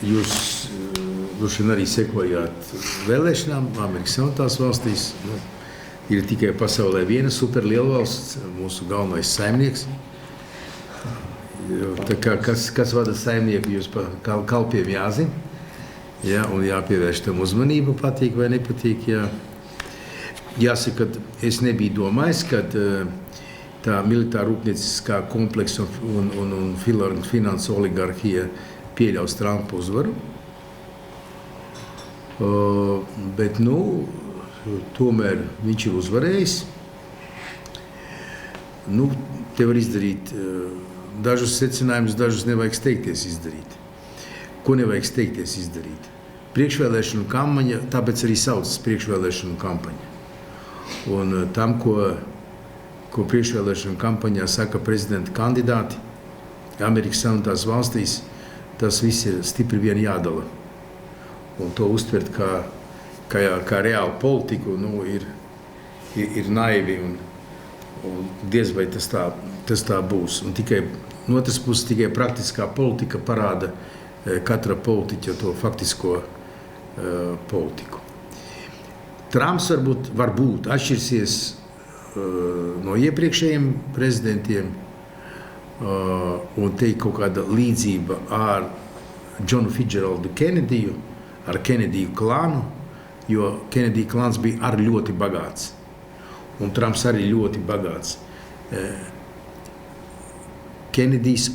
jūs droši vien arī sekojāt vēlēšanām Amerikas Savienotās valstīs. Ir tikai pasaulē viena superlielvalsts, mūsu galvenais saimnieks. Tā kā kas vada saimnieku, jūs pa kalpiem jāzina. Ja, un jāpievērš tam uzmanību, patīk vai nepatīk. Ja. Jāsaka, ka es nebiju domājis, ka tā militāra rūpnieciskā kompleksa un finansu oligarhija pieļaus Trumpa uzvaru. Bet, tomēr viņš ir uzvarējis. Te var izdarīt dažus secinājumus, dažus nevajag steigties izdarīt. Ko nevajag steigties izdarīt? Priekšvēlēšanu kampaņa, tāpēc arī saucas priekšvēlēšanu kampaņa. Un tam, ko priekšvēlēšanu kampaņā saka prezidenta kandidāti Amerikas Savienotās valstīs, tas viss ir stipri vien jādala. Un to uztvert kā reālu politiku, ir naivi un diez vai tas tā būs. Un tikai, no otras puses, tikai praktiskā politika parāda katra politiķa to faktisko politiku. Trumps varbūt atšķirsies no iepriekšējiem prezidentiem un te ir kaut kāda līdzība ar Johnu Fitzgeraldu Kennedyju, ar Kennedyju klānu, jo Kennedy klāns bija arī ļoti bagāts. Un Trumps arī ļoti bagāts. Kennedijs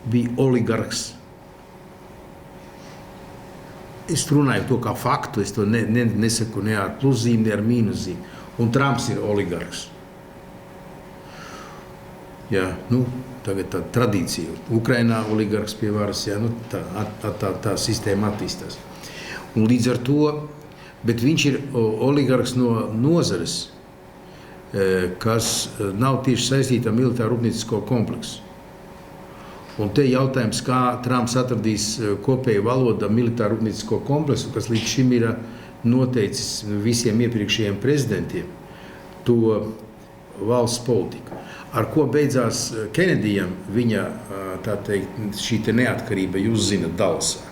bija oligarhs. Es runāju to kā faktu, es to nesaku ne ar pluszīm, ne ar mīnuszīm. Un Trumps ir oligarhs. Jā, tagad tā tradīcija. Ukrainā oligarhs pie varas, jā, tā sistēma attīstās. Un līdz ar to, bet viņš ir oligarhs no nozares, kas nav tieši saistīta ar militāru rūpniecisko kompleksu. Un te jautājums, kā Trumps atradīs kopēju valodu militāru rūpniecisko kompleksu, kas līdz šim ir noteicis visiem iepriekšējiem prezidentiem to valsts politiku. Ar ko beidzās Kennedijam viņa, tā teikt, šī te neatkarība, jūs zinat, Dallasā.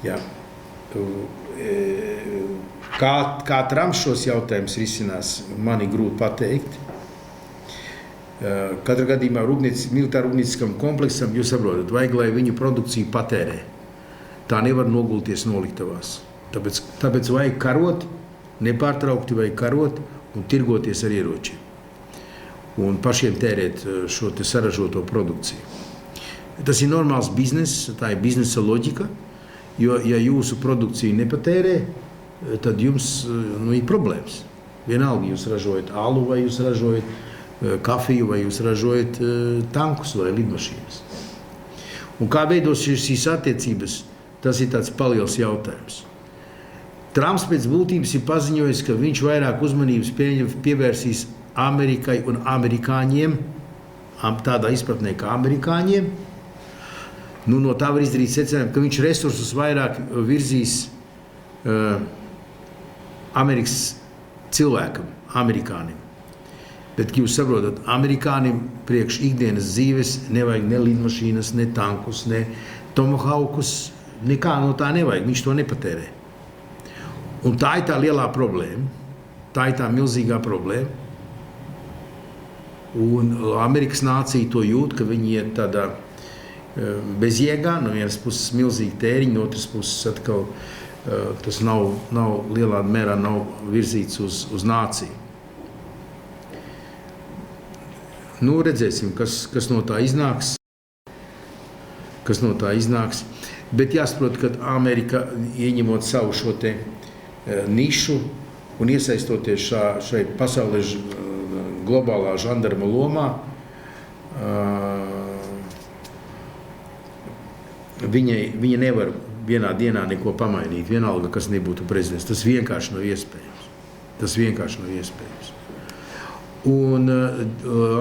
Jā. Kā Trumps šos jautājumus risinās, man ir grūti pateikt. Katrā gadījumā militāra rūpnieciskam kompleksam, jūs saprotat, vajag, lai viņu produkciju patērē. Tā nevar nogulties noliktavās. Tāpēc vajag karot, nepārtraukti vajag karot un tirgoties ar ieročiem. Un pašiem tērēt šo te saražoto produkciju. Tas ir normāls bizness, tā ir biznesa loģika, jo, ja jūsu produkciju nepatērē, tad jums ir problēmas. Vienalga, jūs ražojat alu, vai jūs ražojat kafiju, vai jūs ražojat tankus vai lidmašīnas. Un kā veidos šīs attiecības, tas ir tāds paliels jautājums. Trumps pēc būtības ir paziņojis, ka viņš vairāk uzmanības pievērsīs Amerikai un amerikāņiem, tādā izpratnē kā amerikāņiem. No tā var izdarīt secinājumu, ka viņš resursus vairāk virzīs Amerikas cilvēkam, amerikānim. Bet, jūs saprotat, amerikānim priekš ikdienas dzīves nevajag ne lidmašīnas, ne tankus, ne tomahawkus, nekā no tā nevajag, viņš to nepatērē. Un tā ir tā lielā problēma, tā ir tā milzīgā problēma. Un Amerikas nācija to jūt, ka viņi ir tādā bezjēgā, no vienas puses milzīgi tēriņi, no otras puses atkal tas nav lielā mērā nav virzīts uz nāciju. Redzēsim, kas no tā iznāks. Bet jāsaprot, ka Amerika, ieņemot savu šo te nišu un iesaistoties šai pasaulē globālā žandarma lomā, viņa nevar vienā dienā neko pamainīt, vienalga, kas nebūtu prezidents. Tas vienkārši nav iespējams. Un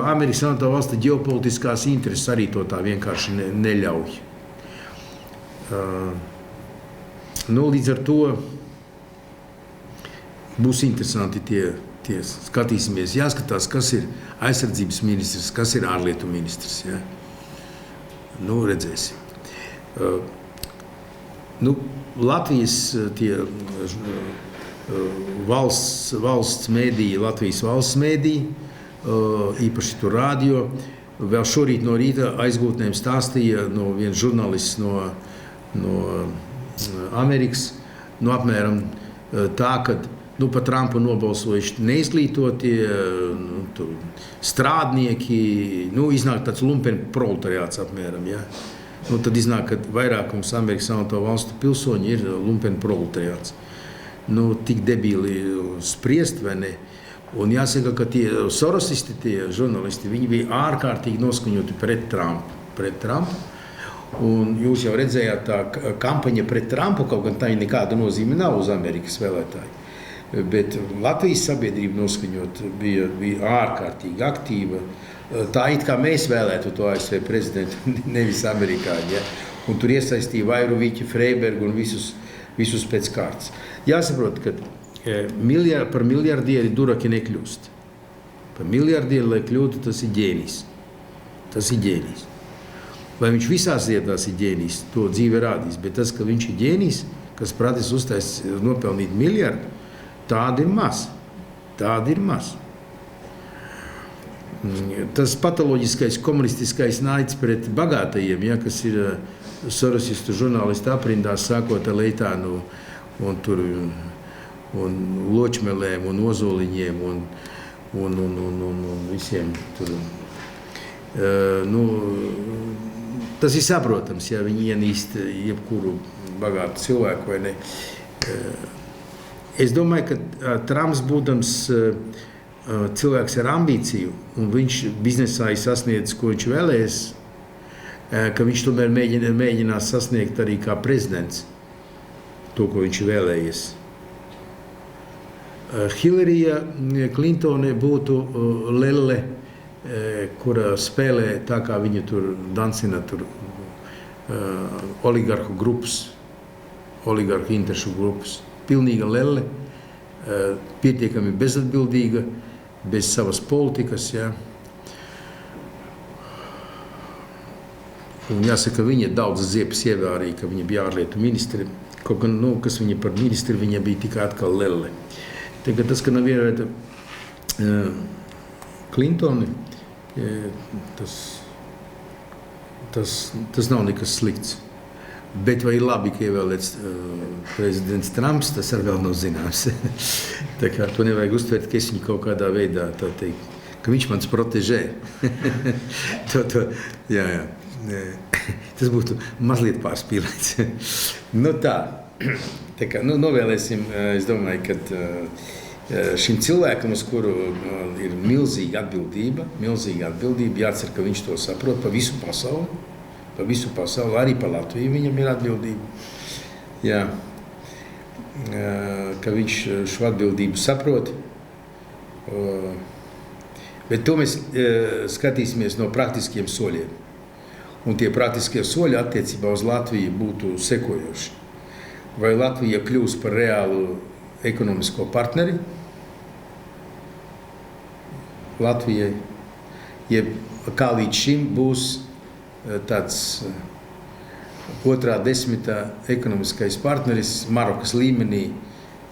Amerikas Savienotā valsts ģeopolitiskās intereses arī to tā vienkārši neļauj. Līdz ar to būs interesanti tie skatīsimies. Jāskatās, kas ir aizsardzības ministrs, kas ir ārlietu ministrs. Ja? Redzēsim. Nu, Latvijas tie valsts mēdīji, Latvijas valsts mēdīji, īpaši tur radio, vēl šorīt no rīta aizgūtnēm stāstīja viens žurnālists no Amerikas, apmēram tā, ka par Trumpu nobalsojuši neizglītotie strādnieki, iznāk tāds lumpen proletariāts apmēram, ja. Tad iznāk, ka vairākums Amerikas Savienoto Valstu pilsoņi ir lumpen proletariāts. Tik debīli spriest, vai ne? Un jāsaka, ka tie sorosisti, tie žurnālisti, viņi bija ārkārtīgi noskaņoti pret Trumpu. Un jūs jau redzējāt, tā kampaņa pret Trumpu, kaut gan tā nekāda nozīme nav uz Amerikas vēlētāju. Bet Latvijas sabiedrība noskaņot bija ārkārtīgi aktīva. Tā it kā mēs vēlētu to ASV prezidentu, nevis amerikāņi. Ja? Un tur iesaistīja Vairoviķi, Freibergu un visus pēc kārtas. Jāsaprot, ka par miljardieri duraki nekļūst. Par miljardieri, lai kļūtu, tas ir ģēnijs. Tas ir ģēnijs. Lai viņš visās lietās ir ģēnijs, to dzīve rādīs. Bet tas, ka viņš ir ģēnijs, kas prātis uztais nopelnīt miljardu, tāda ir maz. Tāda ir maz. Tas patoloģiskais komunistiskais naids pret bagātajiem, ja, kas ir sorosistu žurnālistu aprindās, sākot ar Leitānu un Ločmelēm un Ozoliņiem un visiem tur. Tas ir saprotams, ja viņi ienīst jebkuru bagātu cilvēku vai ne. Es domāju, ka Trumps būdams cilvēks ar ambīciju, un viņš biznesā ir sasniedzis, ko viņš vēlējies, ka viņš tomēr mēģinās sasniegt arī kā prezidents to, ko viņš vēlējies. Hillarija Klintone būtu lelle, kura spēlē tā, kā viņa tur dancina oligarhu grupas, oligarhu interešu grupas. Pilnīga lelle, pietiekami bezatbildīga, bez savas politikas, ja. Un jāsaka, viņa daudz ziepes ievārīja, ka viņa bija ārlietu ministri. Kaut gan, kas viņa par ministri, viņa bija tikai atkal lelle. Tagad tas, ka nav ievērēta Klintoni, tas nav nekas slikts. Bet vai ir labi, ka ievēlēts prezidents Trumps, tas arī vēl nav zināms. Tā kā to nevajag uztvert, ka es viņu kaut kādā veidā, tā teikt, ka viņš mans protežē. Jā. Tas būtu mazliet pārspīlēts. Tā kā, novēlēsim, es domāju, ka šim cilvēkam, uz kuru ir milzīga atbildība, jācer, ka viņš to saprot pa visu pasauli, arī pa Latviju viņam ir atbildība. Jā, ka viņš šo atbildību saprot. Bet to mēs skatīsimies no praktiskiem soļiem. Un tie praktiskie soļi attiecībā uz Latviju būtu sekojoši. Vai Latvija kļūs par reālu ekonomisko partneri Latvijai, jeb kā līdz šim būs tāds otrā desmitā ekonomiskais partneris Marokas līmenī,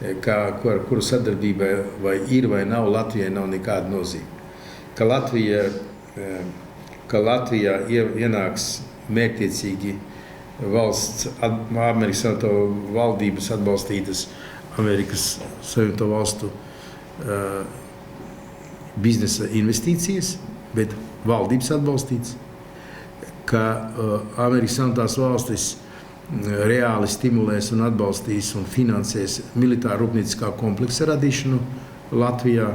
ar kuru sadarbībai vai ir vai nav, Latvijai nav nekāda nozīme. Ka Latvijā ienāks mērķtiecīgi valsts, Amerikas Savienoto valdības atbalstītas Amerikas Savienoto valstu biznesa investīcijas, bet valdības atbalstītas, ka Amerikas Savienotās valstis reāli stimulēs un atbalstīs un finansēs militāra rūpnieciskā kompleksa radīšanu Latvijā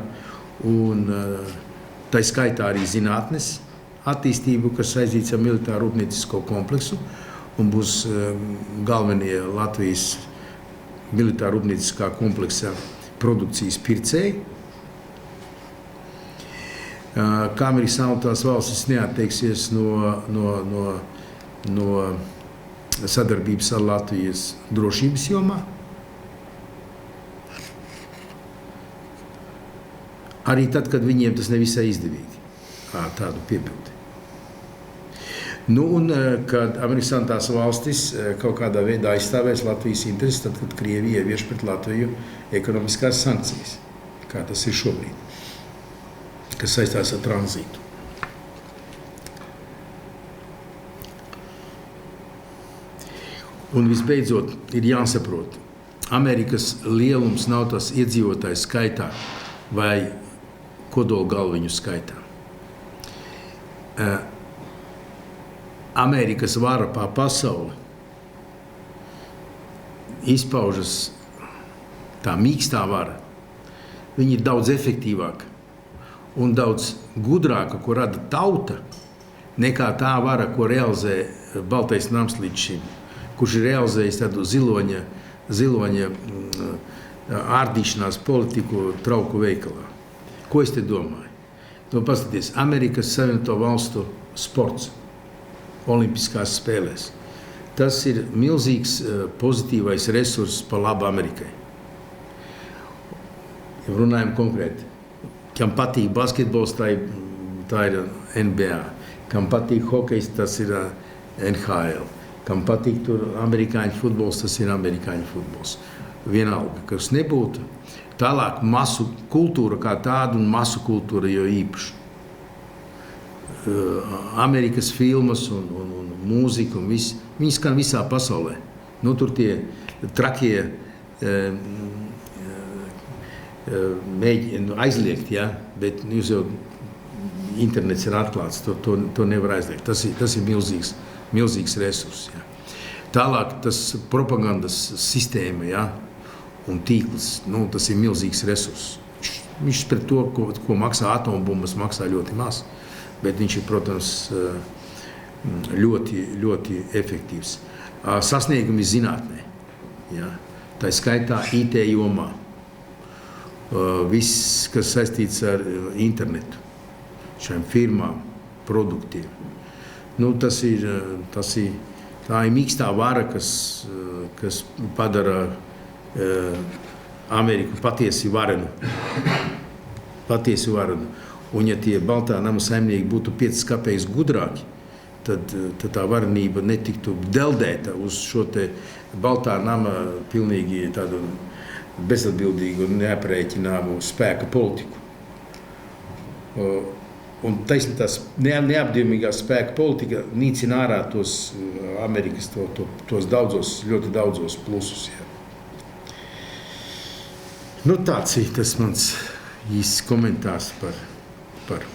un tā skaitā arī zinātnes attīstību, kas saistīts ar militāra rūpniecisko kompleksu un būs galvenie Latvijas militāra rūpnieciskā kompleksa produkcijas pircēji. Kā Amerikas Savienotās valstis neatteiksies no sadarbības ar Latvijas drošības jomā. Arī tad, kad viņiem tas nevisai izdevīgi, tādu piepildi. Nu, un, kad Amerikas Savienotās valstis kaut kādā veidā aizstāvēs Latvijas intereses, tad, kad Krievija ievieš pret Latviju ekonomiskās sankcijas, kā tas ir šobrīd, kas saistās ar tranzītu. Un visbeidzot, ir jāsaprot, Amerikas lielums nav tas iedzīvotāju skaitā vai kodola galviņu skaitā. Amerikas vara pār pasauli izpaužas tā mīkstā vara. Viņa ir daudz efektīvāka un daudz gudrāka, ko rada tauta, nekā tā vara, ko realizē Baltais nams līdz šim, kurš ir realizējis tādu ziloņa ārdīšanās politiku trauku veikalā. Ko es te domāju? Paskaties, Amerikas Savienoto Valstu sports olimpiskās spēlēs. Tas ir milzīgs pozitīvais resurss par labu Amerikai. Ja runājam konkrēti, kam patīk basketbols, tā ir NBA, kam patīk hokejs, tas ir NHL, kam patīk tur amerikāņu futbols, tas ir amerikāņu futbols. Vienalga, kas nebūtu. Tālāk masu kultūra kā tāda un masu kultūra jau īpaši. Amerikas filmas un mūzika un viss, viņi skan visā pasaulē. Nu, tur tie trakie mēģina aizliegt, ja? Bet jūs jau internets ir atklāts, to nevar aizliegt. Tas ir milzīgs resurss. Ja? Tālāk tas propagandas sistēma, ja? Un tīkls, nu, tas ir milzīgs resurss. Viņš pret to, ko maksā atombumbas, maksā ļoti maz, bet viņš ir, protams, ļoti, ļoti efektīvs. Sasniegumi zinātnē, ja? Tā skaitā IT jomā, viss, kas saistīts ar internetu, šiem firmām, produktiem. Nu, tā ir mīkstā vara, kas padara Ameriku patiesi varenu. Un ja tie Baltā nama saimnieki būtu 5 kapeikas gudrāki, tad tā varenība netiktu deldēta uz šo te Baltā nama pilnīgi tādu bezatbildīgu un neaprēķināmu spēka politiku. Un taisnība tās neapdiemīgā spēka politika nīcina ārā tos Amerikas tos ļoti daudzos plusus. Ja. Nu, tāds ir tas mans īsts komentārs par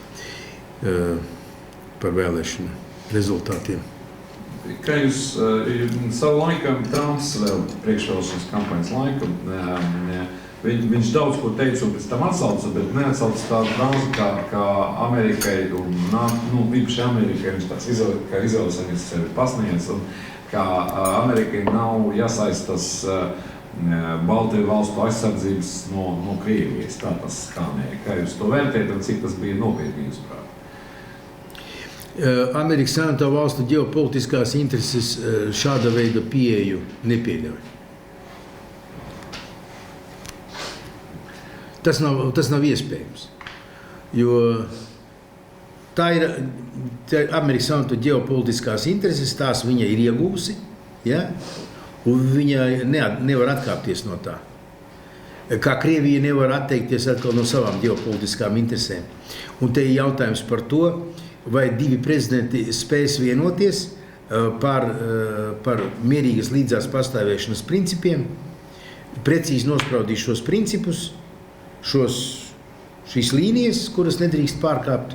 vēlēšanu rezultātiem. Kā jūs savu laikam Trumps vēl priekšvēlēšanas kampaņas laikam, viņš daudz ko teica un pēc tam atsauca, bet neatsauca tādu frāzi kā Amerikai un, īpaši Amerikai, viņš tāds izvēles viņas sevi pasniedz un kā Amerikai nav jāsaistas Baltiju valstu aizsardzības no Krievijas, tā tas skanēja. Kā jūs to vērtējat un cik tas bija nopietni jūsuprāt? Amerikas Savienoto Valstu ģeopolitiskās intereses šāda veida pieeju nepieļauj. Tas nav iespējams, jo tā ir Amerikas Savienoto ģeopolitiskās intereses, tās viņa ir iegūsi, ja? Un viņa nevar atkāpties no tā. Kā Krievija nevar atteikties atkal no savām ģeopolitiskām interesēm. Un te ir jautājums par to, vai divi prezidenti spēs vienoties par mierīgas līdzās pastāvēšanas principiem, precīzi nospraudīs šos principus, šīs līnijas, kuras nedrīkst pārkāpt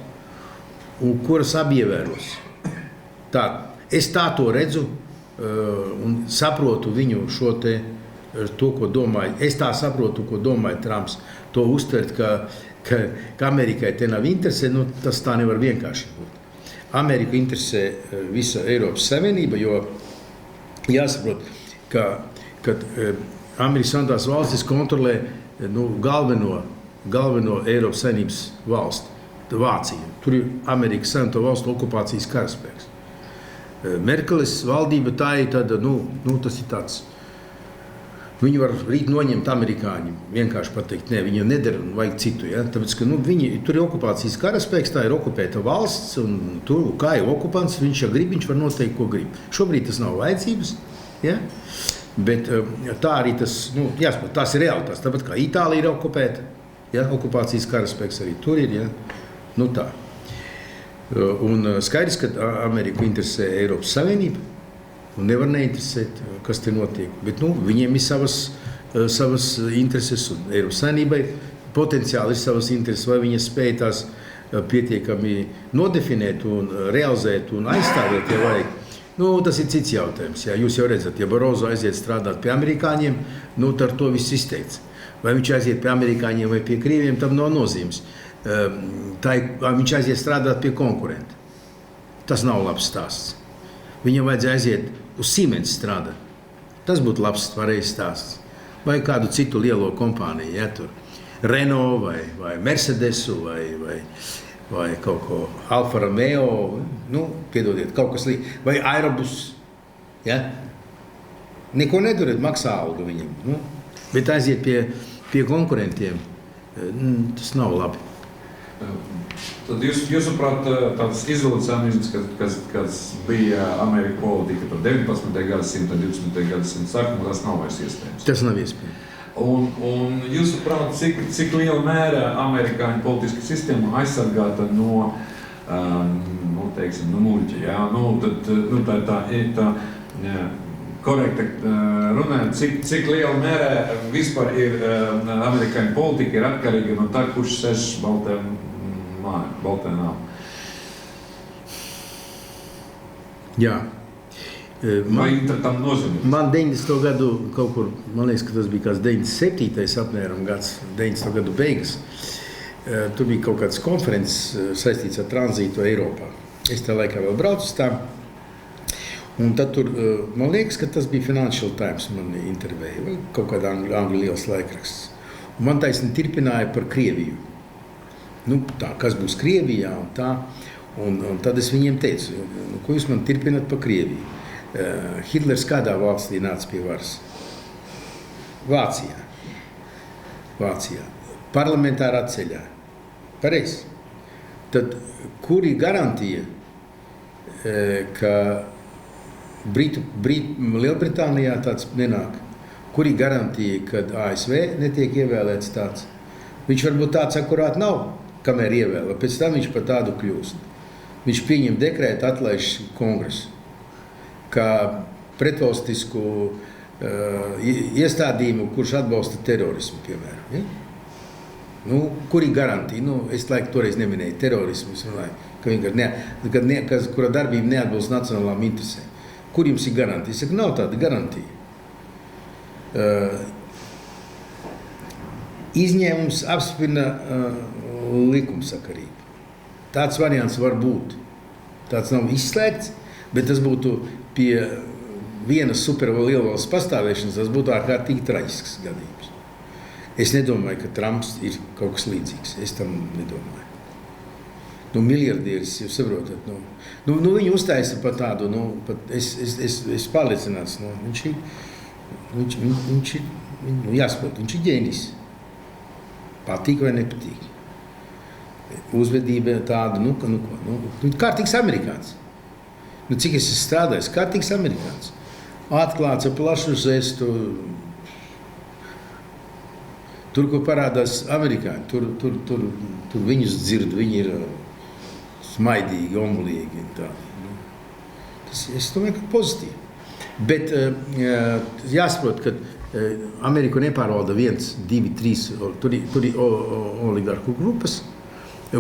un kuras abi ievēros. Es tā to redzu. Un saprotu viņu to, ko domāju. Es tā saprotu, ko domāja Trumps. To uztvert, ka Amerikai te nav interese, tas tā nevar vienkārši būt. Ameriku interesē visa Eiropas Savienība, jo jāsaprot, ka Amerikas Savienotās valstis kontrolē galveno Eiropas Savienības valsti, Vāciju. Tur ir Amerikas Savienoto Valstu okupācijas karaspēks. Merkeles valdība tā ir tāda, tas ir tāds Viņi var rīt noņemt amerikāņi, vienkārši pateikt, ne, viņi nedara un vajag citu. Ja? Tāpēc, ka viņi, tur ir okupācijas karaspēks, tā ir okupēta valsts, un tur, kā ir okupants, viņš, ja grib, viņš var noteikt, ko grib. Šobrīd tas nav vajadzības, ja? Bet tā arī tas, jāsaprot, tās ir realitātes. Tāpat kā Itālija ir okupēta, ja? Okupācijas karaspēks arī tur ir, ja? Tā. Un skaidrs, ka Ameriku interesē Eiropas Savienība. Un nevar neinteresēt, kas te notiek. Bet viņiem ir savas intereses, un Eiropas Savienībai potenciāli ir savas intereses, vai viņi spēj tās pietiekami nodefinēt un realizēt un aizstāvēt, ja vajag. Tas ir cits jautājums. Jā. Jūs jau redzat, ja Barozo aiziet strādāt pie amerikāņiem, tad ar to viss izteikts. Vai viņš aiziet pie amerikāņiem vai pie krieviem, tam nav nozīmes. Viņš aiziet strādāt pie konkurenta. Tas nav labs stāsts. Viņam vajadzēja aiziet uz Siemens strādāt. Tas būtu labs, pareizs stāsts. Vai kādu citu lielo kompāniju, ja, tur Renault vai Mercedesu vai kaut ko Alfa Romeo, piedodiet, kaut kas vai Aerobus, ja. Neko nedariet, maksā algu viņam, bet aiziet pie konkurentiem, tas nav labi. Tad jūsuprāt, tāds izolācionisms, kas bija Amerikas politika par 19. gadsimta, 20. gadsimta sākumu, tas nav vairs iespējams. Tas nav iespējams. Un jūsuprāt, cik liela mēra amerikāņu politiska sistēma aizsargāta no muļķa, jā? Tā korekti runājot, cik liela mērā vispār ir amerikāņu politika ir atkarīga no tā, kurš sēž Baltajā nāmā. Jā. Vai tam nozīmē? Man 90. gadu kaut kur, man liekas, ka tas bija kāds 97. apmēram gads, 90. gadu beigas. Tur bija kaut kāds konferences saistīts ar tranzītu Eiropā. Es tā laikā vēl braucu uz tām. Un tad tur, man liekas, ka tas bija Financial Times, man intervēja, vai kaut kādā angļu liels laikraksts. Un man taisni tirpināja par Krieviju. Tā, kas būs Krievijā un tā. Un tad es viņiem teicu, ko jūs man tirpināt par Krieviju? Hitlers kādā valstī nāca pie varas? Vācijā. Parlamentārā ceļā. Pareizi. Tad, kur ir garantija, ka Lielbritānijā tāds nenāk? Kur ir garantija, ka ASV netiek ievēlēts tāds? Viņš varbūt tāds akurāt nav, kamēr ievēlē. Pēc tam viņš par tādu kļūst. Viņš pieņem dekrētu, atlaiž kongresu, kā pretvalstisku iestādījumu, kurš atbalsta terorismu, piemēram. Ja? Kur ir garantija? Es laiku toreiz neminēju terorismu, kura darbība neatbilst nacionālām interesēm. Kur jums ir garantija? Es saku, nav tāda garantija. Izņēmums apstiprina likumsakarību. Tāds variants var būt. Tāds nav izslēgts, bet tas būtu pie vienas superlielvalsts pastāvēšanas, tas būtu ārkārtīgi traģisks gadījums. Es nedomāju, ka Trumps ir kaut kas līdzīgs. Es tam nedomāju. Miljardieris, jūs saprotat, viņu uztaisa par tādu, es pārliecināts, viņš ir, jāsaprot, viņš ir ģēnijs. Patīk vai nepatīk. Uzvedība tāda, kārtīgs amerikāns. Cik es esmu strādājis, kārtīgs amerikāns. Atklāts ar plašu zestu. Tur, kur parādās amerikāņi, tur viņus dzird, viņi ir smaidīgi, omulīgi. Es domāju, ka pozitīvi. Bet jāsaprot, ka Ameriku nepārvalda 1, 2, 3, tur ir oligarhu grupas,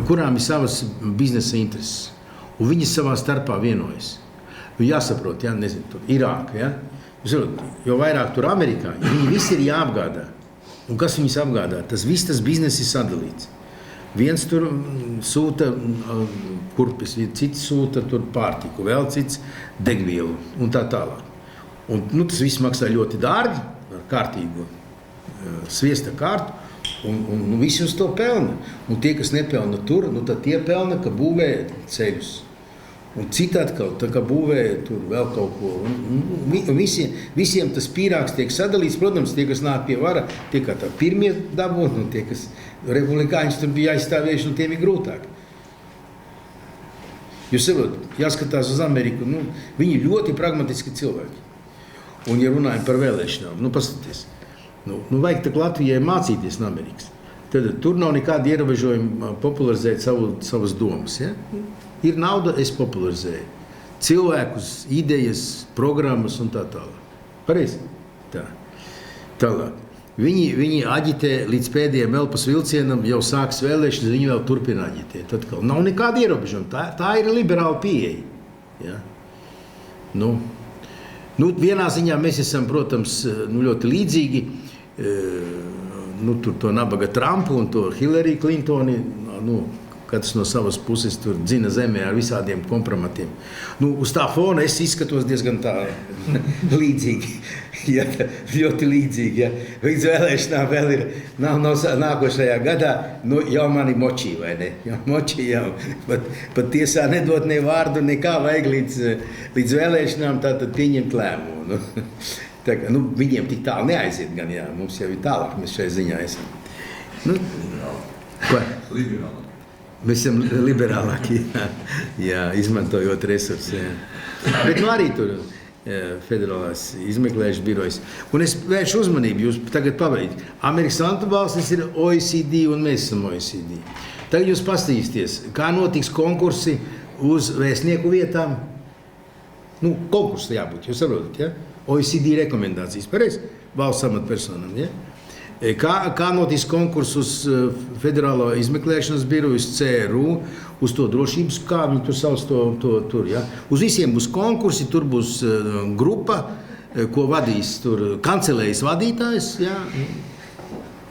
kurām ir savas biznesa intereses. Un viņi savā starpā vienojas. Jāsaprot, tur Irāka, jo vairāk tur amerikāņi, viņi visi ir jāapgādā. Un kas viņus apgādā? Tas bizness ir sadalīts. Viens tur sūta kurpes, cits sūta tur pārtiku, vēl cits degvielu un tā tālāk. Un tas viss maksā ļoti dārgi, ar kārtīgu sviesta kārtu, un visi uz to pelna. Un tie, kas nepelna tur, tad tie pelna, ka būvē ceļus Un citi atkal tā kā būvē tur vēl kaut ko. Un visiem tas pīrāgs tiek sadalīts. Protams, tie, kas nāk pie vara, tie kā tā pirmie dabūti, un tie, kas republikāņus tur bija aizstāvējuši, un tiem ir grūtāk. Jūs saprotat, jāskatās uz Ameriku, viņi ļoti pragmatiski cilvēki. Un, ja runājam par vēlēšanām, paskaties, vajag tak Latvijai mācīties no Amerikas. Tad tur nav nekāda ierobežojuma popularizēt savas domas. Ja? Ir nauda, es popularizēju. Cilvēkus, idejas, programmas un tā tālāk. Pareizi? Tā. Tālāk. Viņi aģitē līdz pēdējiem elpas vilcienam, jau sāks vēlēšanas, viņi vēl turpina aģitēt. Atkal nav nekāda ierobežojuma. Tā ir liberāla pieeja. Ja? Vienā ziņā mēs esam, protams, ļoti līdzīgi. Tur to nabaga Trumpu un to Hillary Clintoni, katrs no savas puses tur dzina zemē ar visādiem kompromatiem. Uz tā fona es izskatos diezgan tā līdzīgi, ja, ļoti līdzīgi. Ja. Līdz vēlēšanām vēl ir, nav nākošajā gadā, jau mani močī, vai ne? Jau močī jau, pat tiesā nedot ne vārdu, nekā vajag līdz vēlēšanām tātad pieņemt lēmumu. Viņiem tik tālu neaiziet gan, jā, mums jau ir tālāk, mēs šai ziņā esam. Liberālāk. Mēs esam liberālāki, jā, izmantojot resursus. Bet arī tur federālās izmeklēšanas birojas. Un es vēršu uzmanību, jūs tagad paveikt. Amerikas Savienoto Valstis ir OECD un mēs esam OECD. Tagad jūs paskatīsieties, kā notiks konkursi uz vēstnieku vietām. Konkursi jābūt, jūs saprotat, ja? OECD rekomendācijas, pareizi, valsts amatpersonām, ja? Kā notiks konkurss uz Federālo izmeklēšanas biroju, uz CRU, uz to drošības, kā viņi tur sauc to, ja? Uz visiem būs konkursi, tur būs grupa, ko vadīs tur kancelējas vadītājs, ja?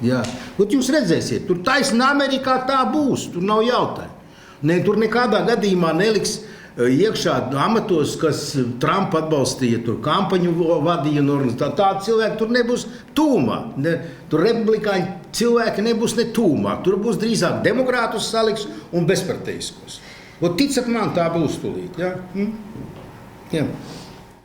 Jā. Jūs redzēsiet, tur taisnā Amerikā tā būs, tur nav jautājumu. Tur nekādā gadījumā neliks iekšā amatos, kas Trumpa atbalstīja, tur kampaņu vadīja un organizēja. Tādi cilvēki tur nebūs tūmā. Tur republikāņi cilvēki nebūs ne tūmā. Tur būs drīzāk demokrātus saliks un bezparteiskos. Ticat man, tā būs tūlīt. Ja? Jā.